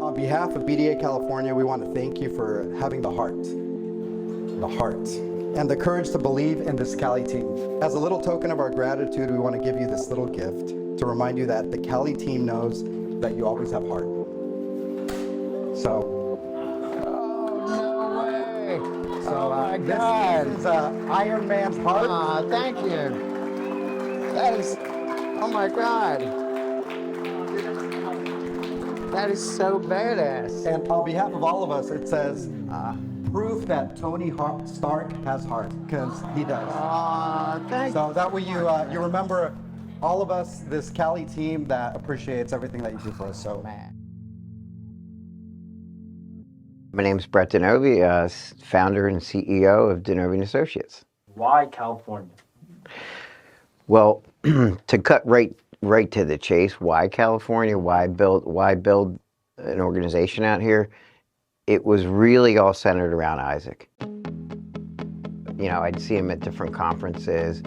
on behalf of BDA California, we want to thank you for having the heart, and the courage to believe in this Cali team. As a little token of our gratitude, we want to give you this little gift to remind you that the Cali team knows that you always have heart. So. Oh, no way. So, oh my God. This is Iron Man's heart. Aw, thank you. That is, oh my God. That is so badass. And on behalf of all of us, it says, proof that Tony Stark has heart, because he does. Aw, thank you. So that way you remember all of us, this Cali team that appreciates everything that you do for us. So. My name is Brett DiNovi, founder and CEO of DiNovi & Associates. Why California? Well, to cut right to the chase, why California? Why build an organization out here? It was really all centered around Isaac. You know, I'd see him at different conferences,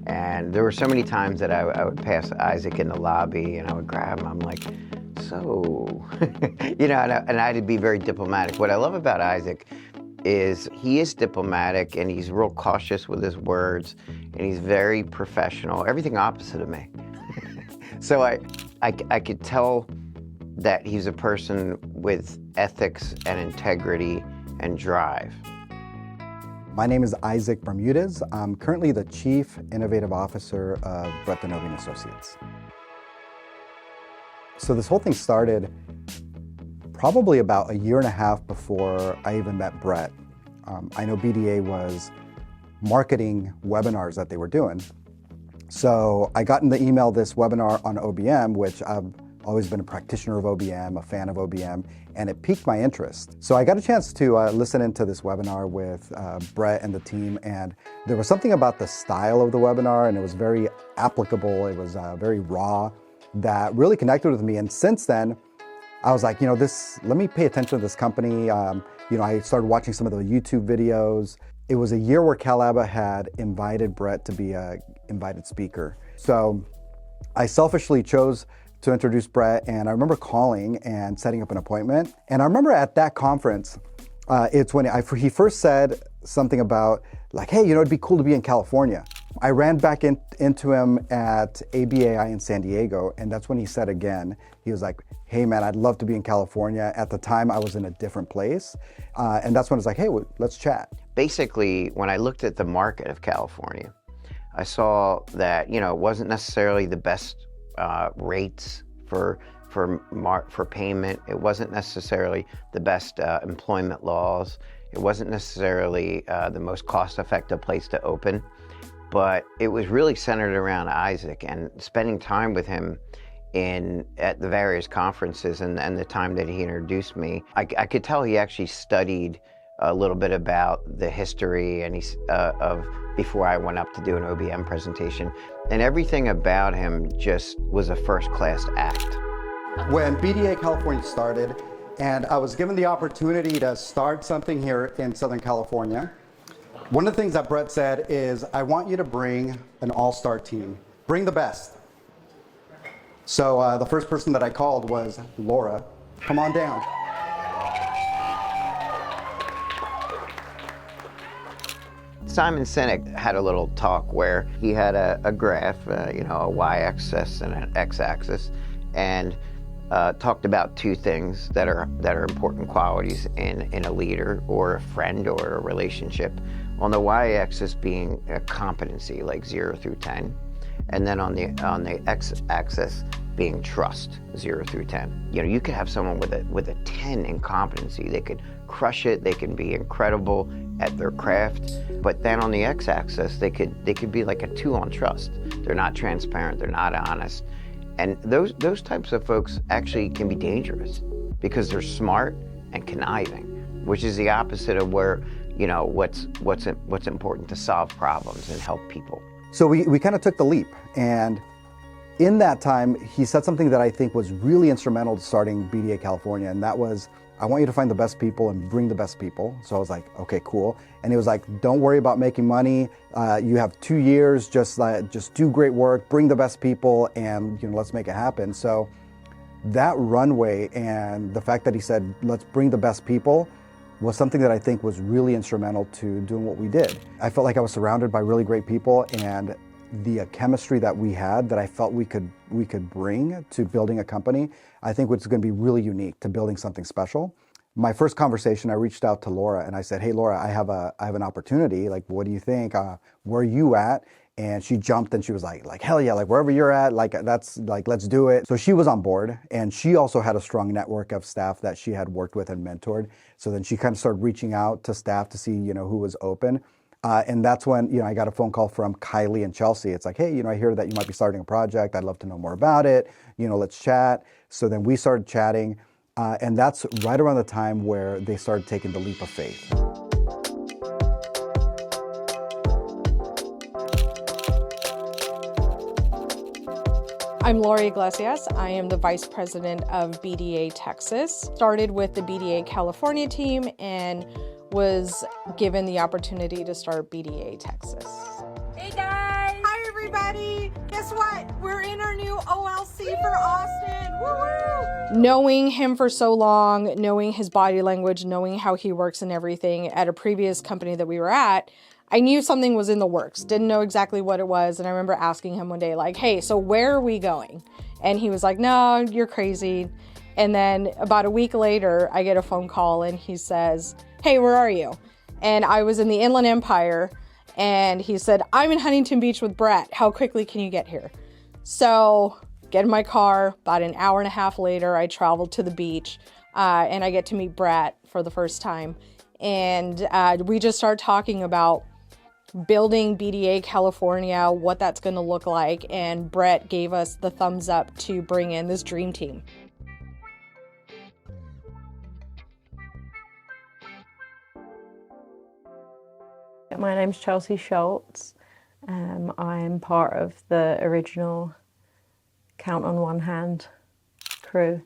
and there were so many times that I would pass Isaac in the lobby, and I would grab him. I'm like, so, you know, and I'd be very diplomatic. What I love about Isaac is he is diplomatic, and he's real cautious with his words, and he's very professional, everything opposite of me. So I could tell that he's a person with ethics and integrity and drive. My name is Isaac Bermudez. I'm currently the Chief Innovative Officer of Brett DiNovi & Associates. So this whole thing started probably about a year and a half before I even met Brett. I know BDA was marketing webinars that they were doing. So I got in the email this webinar on OBM, which I've always been a practitioner of OBM, a fan of OBM, and it piqued my interest. So I got a chance to listen into this webinar with Brett and the team, and there was something about the style of the webinar, and it was very applicable, it was very raw, that really connected with me. And since then, I was like, you know, let me pay attention to this company. You know, I started watching some of the YouTube videos. It was a year where CalABA had invited Brett to be an invited speaker. So I selfishly chose to introduce Brett, and I remember calling and setting up an appointment. And I remember at that conference, it's when he first said something about like, hey, you know, it'd be cool to be in California. I ran back into him at ABAI in San Diego, and that's when he said again, he was like, hey man, I'd love to be in California. At the time, I was in a different place. And that's when it's like, hey, let's chat. Basically, when I looked at the market of California, I saw that, you know, it wasn't necessarily the best rates for payment. It wasn't necessarily the best employment laws. It wasn't necessarily the most cost-effective place to open. But it was really centered around Isaac, and spending time with him at the various conferences and the time that he introduced me, I could tell he actually studied a little bit about the history and of before I went up to do an OBM presentation. And everything about him just was a first-class act. When BDA California started, and I was given the opportunity to start something here in Southern California, one of the things that Brett said is, I want you to bring an all-star team. Bring the best. So the first person that I called was Laura. Come on down. Simon Sinek had a little talk where he had a graph, you know, a y-axis and an x-axis, and talked about two things that are important qualities in a leader or a friend or a relationship. On the y-axis being a competency, like 0 through 10, and then on the x-axis being trust, 0 through 10. You know, you could have someone with a 10 in competency. They could crush it. They can be incredible at their craft. But then on the x-axis, they could be like a 2 on trust. They're not transparent. They're not honest. And those types of folks actually can be dangerous because they're smart and conniving, which is the opposite of where, you know, what's important to solve problems and help people. So we kind of took the leap, and in that time, he said something that I think was really instrumental to starting BDA California, and that was, I want you to find the best people and bring the best people. So I was like, okay, cool. And he was like, don't worry about making money. You have 2 years, just do great work, bring the best people, and let's make it happen. So That runway and the fact that he said, let's bring the best people, was something that I think was really instrumental to doing what we did. I felt like I was surrounded by really great people, and the chemistry that we had that I felt we could bring to building a company, I think was going to be really unique to building something special. My first conversation, I reached out to Laura and I said, hey Laura, I have an opportunity. Like, what do you think? Where are you at? And she jumped and she was like hell yeah, like wherever you're at, like that's like, let's do it. So she was on board, and she also had a strong network of staff that she had worked with and mentored. So then she kind of started reaching out to staff to see, who was open. And that's when, I got a phone call from Kylie and Chelsea. It's like, hey, I hear that you might be starting a project. I'd love to know more about it. Let's chat. So then we started chatting. And that's right around the time where they started taking the leap of faith. I'm Lori Iglesias. I am the Vice President of BDA Texas. Started with the BDA California team and was given the opportunity to start BDA Texas. Hey guys! Hi everybody! Guess what? We're in our new OLC for Austin! Woo-woo! Knowing him for so long, knowing his body language, knowing how he works and everything, at a previous company that we were at, I knew something was in the works. Didn't know exactly what it was. And I remember asking him one day, like, hey, so where are we going? And he was like, no, you're crazy. And then about a week later, I get a phone call and he says, hey, where are you? And I was in the Inland Empire, and he said, I'm in Huntington Beach with Brett. How quickly can you get here? So get in my car. About an hour and a half later, I traveled to the beach, and I get to meet Brett for the first time. And we just start talking about building BDA California, what that's going to look like. And Brett gave us the thumbs up to bring in this dream team. My name's Chelsea Schultz. I'm part of the original Count on One Hand crew.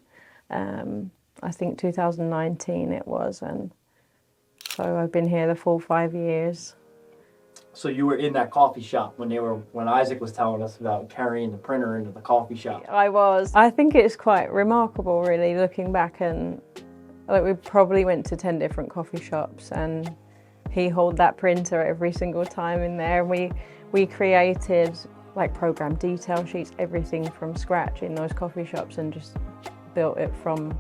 I think 2019 it was, and so I've been here the full 5 years. So you were in that coffee shop when Isaac was telling us about carrying the printer into the coffee shop. I was. I think it's quite remarkable, really, looking back, and like we probably went to 10 different coffee shops, and he held that printer every single time in there. We created like program detail sheets, everything from scratch in those coffee shops, and just built it from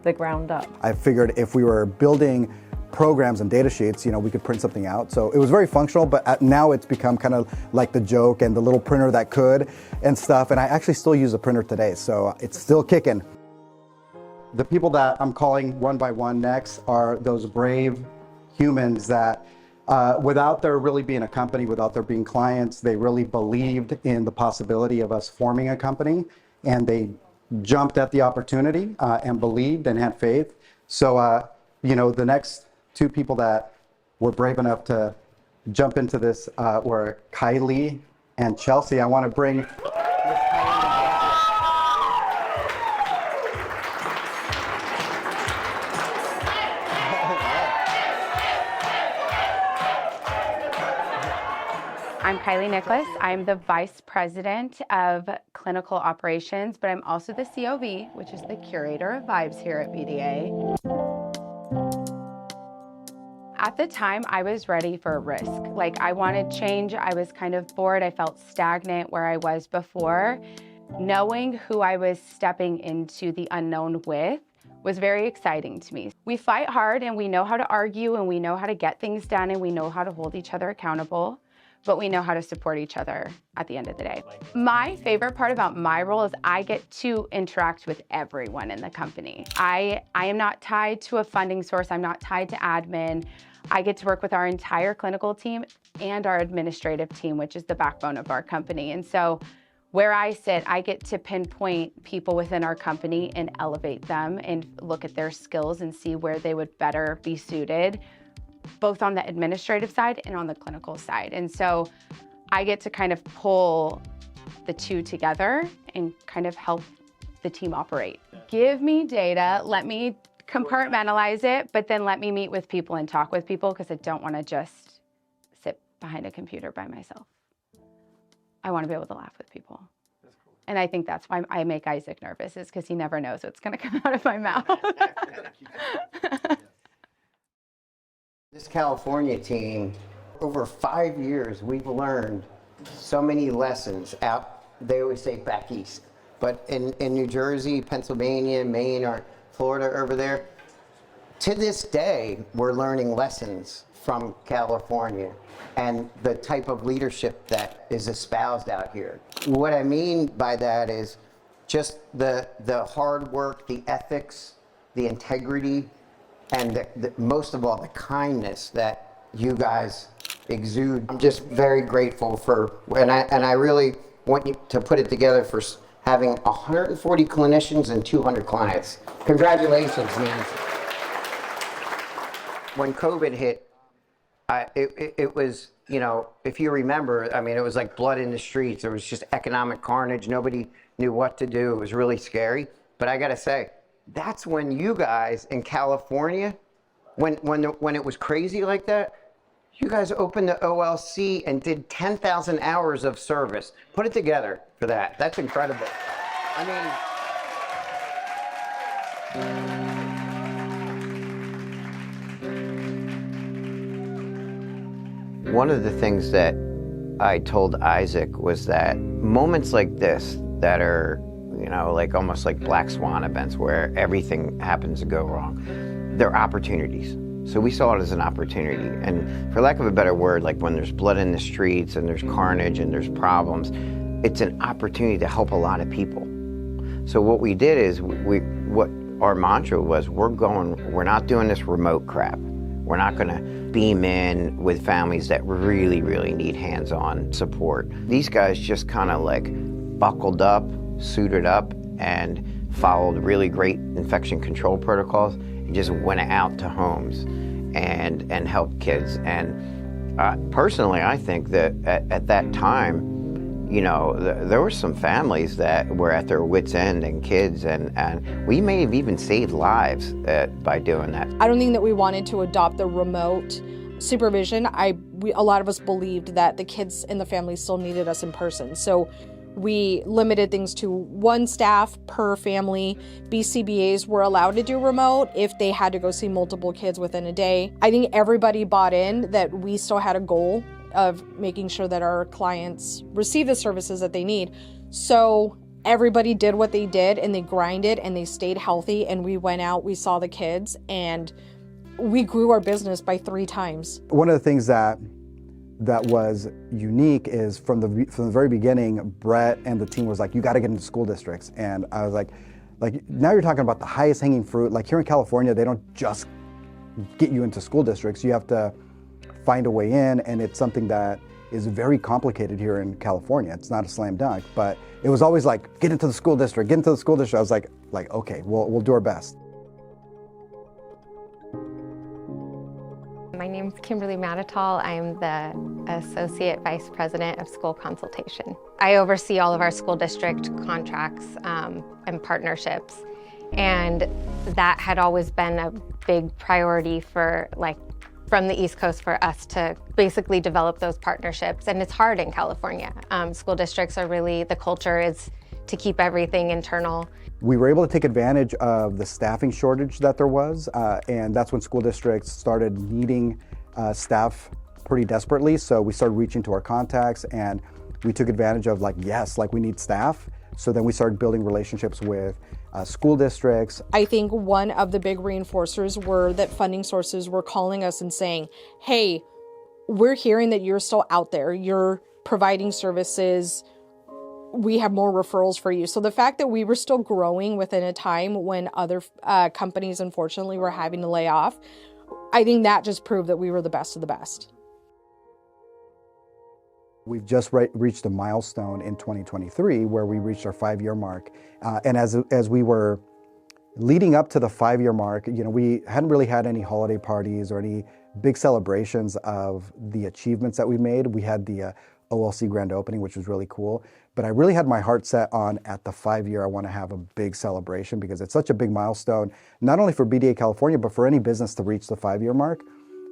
the ground up. I figured if we were building programs and data sheets, we could print something out. So it was very functional, but now it's become kind of like the joke and the little printer that could and stuff. And I actually still use a printer today, so it's still kicking. The people that I'm calling one by one next are those brave humans that without there really being a company, without there being clients, they really believed in the possibility of us forming a company, and they jumped at the opportunity and believed and had faith. So, the next two people that were brave enough to jump into this were Kylie and Chelsea. I want to bring I'm Kylie Nicholas. I'm the Vice President of Clinical Operations, but I'm also the COV, which is the Curator of Vibes here at BDA. At the time, I was ready for a risk. Like, I wanted change. I was kind of bored. I felt stagnant where I was before. Knowing who I was stepping into the unknown with was very exciting to me. We fight hard, and we know how to argue, and we know how to get things done, and we know how to hold each other accountable, but we know how to support each other at the end of the day. My favorite part about my role is I get to interact with everyone in the company. I am not tied to a funding source. I'm not tied to admin. I get to work with our entire clinical team and our administrative team, which is the backbone of our company. And so where I sit, I get to pinpoint people within our company and elevate them and look at their skills and see where they would better be suited, both on the administrative side and on the clinical side. And so I get to kind of pull the two together and kind of help the team operate. Give me data, let me compartmentalize it, but then let me meet with people and talk with people, because I don't want to just sit behind a computer by myself. I want to be able to laugh with people. And I think that's why I make Isaac nervous, is because he never knows what's going to come out of my mouth. This California team, over 5 years, we've learned so many lessons out, they always say back east, but in New Jersey, Pennsylvania, Maine, or Florida over there, to this day, we're learning lessons from California and the type of leadership that is espoused out here. What I mean by that is just the hard work, the ethics, the integrity, and most of all, the kindness that you guys exude. I'm just very grateful for, and I really want you to put it together for having 140 clinicians and 200 clients. Congratulations, man. When COVID hit, it was, you know, if you remember, I mean, it was like blood in the streets. There was just economic carnage. Nobody knew what to do. It was really scary. But I got to say, that's when you guys in California, when it was crazy like that, you guys opened the OLC and did 10,000 hours of service. Put it together for that. That's incredible. I mean, one of the things that I told Isaac was that moments like this that are, you know, like almost like black swan events where everything happens to go wrong, they're opportunities. So we saw it as an opportunity. And for lack of a better word, like when there's blood in the streets and there's carnage and there's problems, it's an opportunity to help a lot of people. So what we did is, what our mantra was, we're not doing this remote crap. We're not gonna beam in with families that really, really need hands-on support. These guys just kind of like buckled up, suited up, and followed really great infection control protocols. Just went out to homes and helped kids. And personally, I think that at that time, you know, there were some families that were at their wits' end, and kids, and we may have even saved lives by doing that. I don't think that we wanted to adopt the remote supervision. A lot of us believed that the kids and the families still needed us in person. So we limited things to one staff per family. BCBAs were allowed to do remote if they had to go see multiple kids within a day. I think everybody bought in that we still had a goal of making sure that our clients receive the services that they need. So everybody did what they did, and they grinded and they stayed healthy, and we went out, we saw the kids, and we grew our business by 3 times. One of the things that was unique is from the very beginning, Brett and the team was like, you got to get into school districts. And I was like, now you're talking about the highest hanging fruit. Like here in California, they don't just get you into school districts. You have to find a way in, and it's something that is very complicated here in California. It's not a slam dunk, but it was always like, get into the school district, get into the school district. I was like, okay, we'll do our best. My name is Kimberly Matatal. I'm the Associate Vice President of School Consultation. I oversee all of our school district contracts and partnerships, and that had always been a big priority for, like, from the East Coast, for us to basically develop those partnerships. And it's hard in California. School districts are really, the culture is to keep everything internal. We were able to take advantage of the staffing shortage that there was, and that's when school districts started needing staff pretty desperately. So we started reaching to our contacts, and we took advantage of we need staff. So then we started building relationships with school districts. I think one of the big reinforcers were that funding sources were calling us and saying, hey, we're hearing that you're still out there, you're providing services, we have more referrals for you. So the fact that we were still growing within a time when other companies, unfortunately, were having to lay off, I think that just proved that we were the best of the best. We've just reached a milestone in 2023 where we reached our 5-year mark. And as we were leading up to the 5-year mark, you know, we hadn't really had any holiday parties or any big celebrations of the achievements that we made. We had the OLC grand opening, which was really cool. But I really had my heart set on, at the 5-year, I want to have a big celebration because it's such a big milestone, not only for BDA California, but for any business to reach the 5-year mark.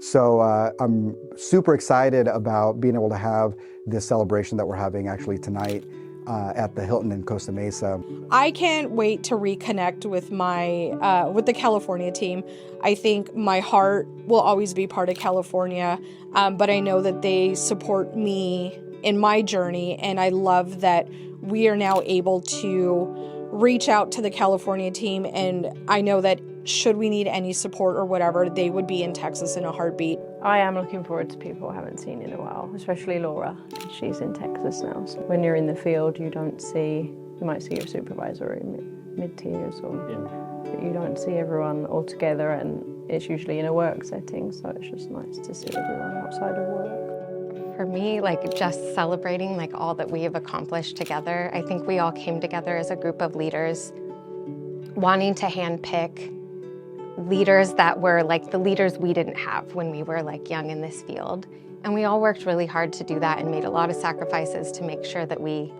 So I'm super excited about being able to have this celebration that we're having actually tonight at the Hilton in Costa Mesa. I can't wait to reconnect with with the California team. I think my heart will always be part of California, but I know that they support me in my journey, and I love that we are now able to reach out to the California team, and I know that should we need any support or whatever, they would be in Texas in a heartbeat. I am looking forward to people I haven't seen in a while, especially Laura. She's in Texas now. So when you're in the field, you might see your supervisor in mid-tiers, but you don't see everyone all together, and it's usually in a work setting, so it's just nice to see everyone outside of work. For me, like just celebrating like all that we have accomplished together. I think we all came together as a group of leaders wanting to handpick leaders that were like the leaders we didn't have when we were like young in this field. And we all worked really hard to do that and made a lot of sacrifices to make sure that we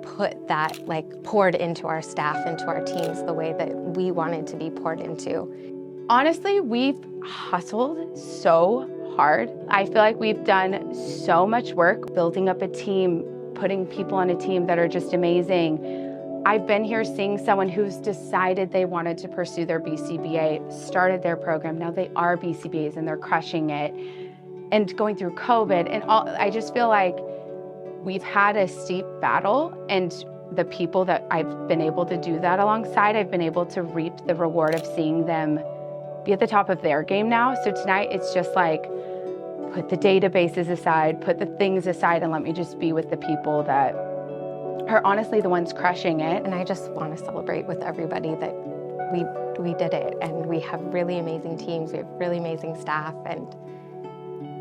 put that, like poured into our staff, into our teams the way that we wanted to be poured into. Honestly, we've hustled so hard. I feel like we've done so much work building up a team, putting people on a team that are just amazing. I've been here seeing someone who's decided they wanted to pursue their BCBA, started their program. Now they are BCBAs and they're crushing it. And going through COVID and all, I just feel like we've had a steep battle, and the people that I've been able to do that alongside, I've been able to reap the reward of seeing them be at the top of their game now. So tonight it's just like, put the databases aside, put the things aside, and let me just be with the people that are honestly the ones crushing it. And I just want to celebrate with everybody that we did it, and we have really amazing teams, we have really amazing staff, and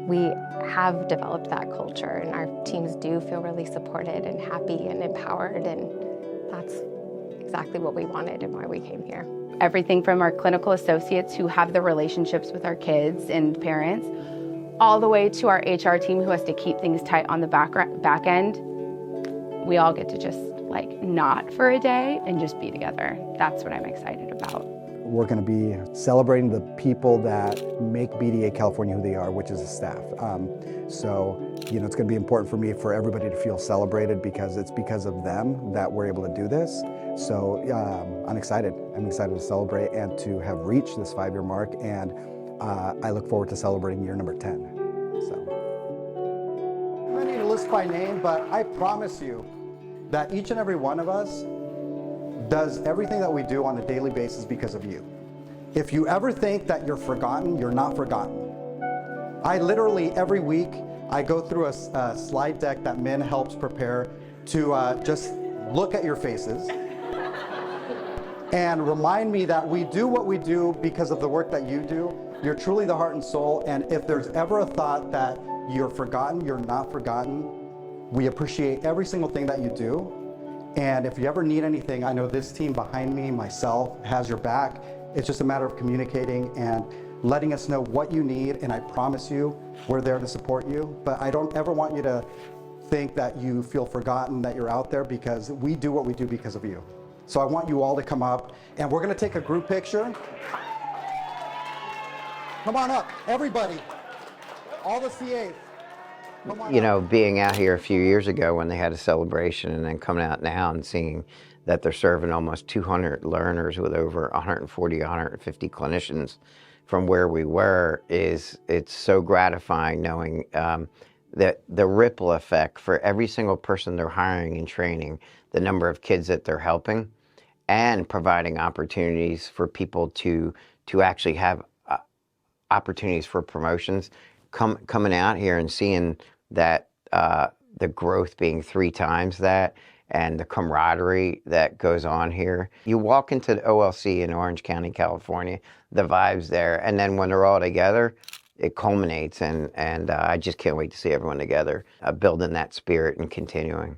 we have developed that culture, and our teams do feel really supported and happy and empowered, and that's exactly what we wanted and why we came here. Everything from our clinical associates who have the relationships with our kids and parents, all the way to our HR team who has to keep things tight on the back end. We all get to just like not for a day and just be together. That's what I'm excited about. We're going to be celebrating the people that make BDA California who they are, which is the staff. So, you know, it's going to be important for me for everybody to feel celebrated, because it's because of them that we're able to do this. So I'm excited. I'm excited to celebrate and to have reached this 5-year mark, and I look forward to celebrating year number 10. So I'm not need to list by name, but I promise you that each and every one of us does everything that we do on a daily basis because of you. If you ever think that you're forgotten, you're not forgotten. I literally, every week, I go through a slide deck that Min helps prepare to just look at your faces and remind me that we do what we do because of the work that you do. You're truly the heart and soul, and if there's ever a thought that you're forgotten, you're not forgotten. We appreciate every single thing that you do. And if you ever need anything, I know this team behind me, myself, has your back. It's just a matter of communicating and letting us know what you need, and I promise you, we're there to support you. But I don't ever want you to think that you feel forgotten, that you're out there, because we do what we do because of you. So I want you all to come up, and we're gonna take a group picture. Come on up, everybody, all the CAs. You know, being out here a few years ago when they had a celebration, and then coming out now and seeing that they're serving almost 200 learners with over 140, 150 clinicians from where we were, it's so gratifying knowing that the ripple effect for every single person they're hiring and training, the number of kids that they're helping, and providing opportunities for people to actually have opportunities for promotions. Coming out here and seeing that the growth being 3 times that, and the camaraderie that goes on here. You walk into the OLC in Orange County, California, the vibes there, and then when they're all together, it culminates, and I just can't wait to see everyone together, building that spirit and continuing.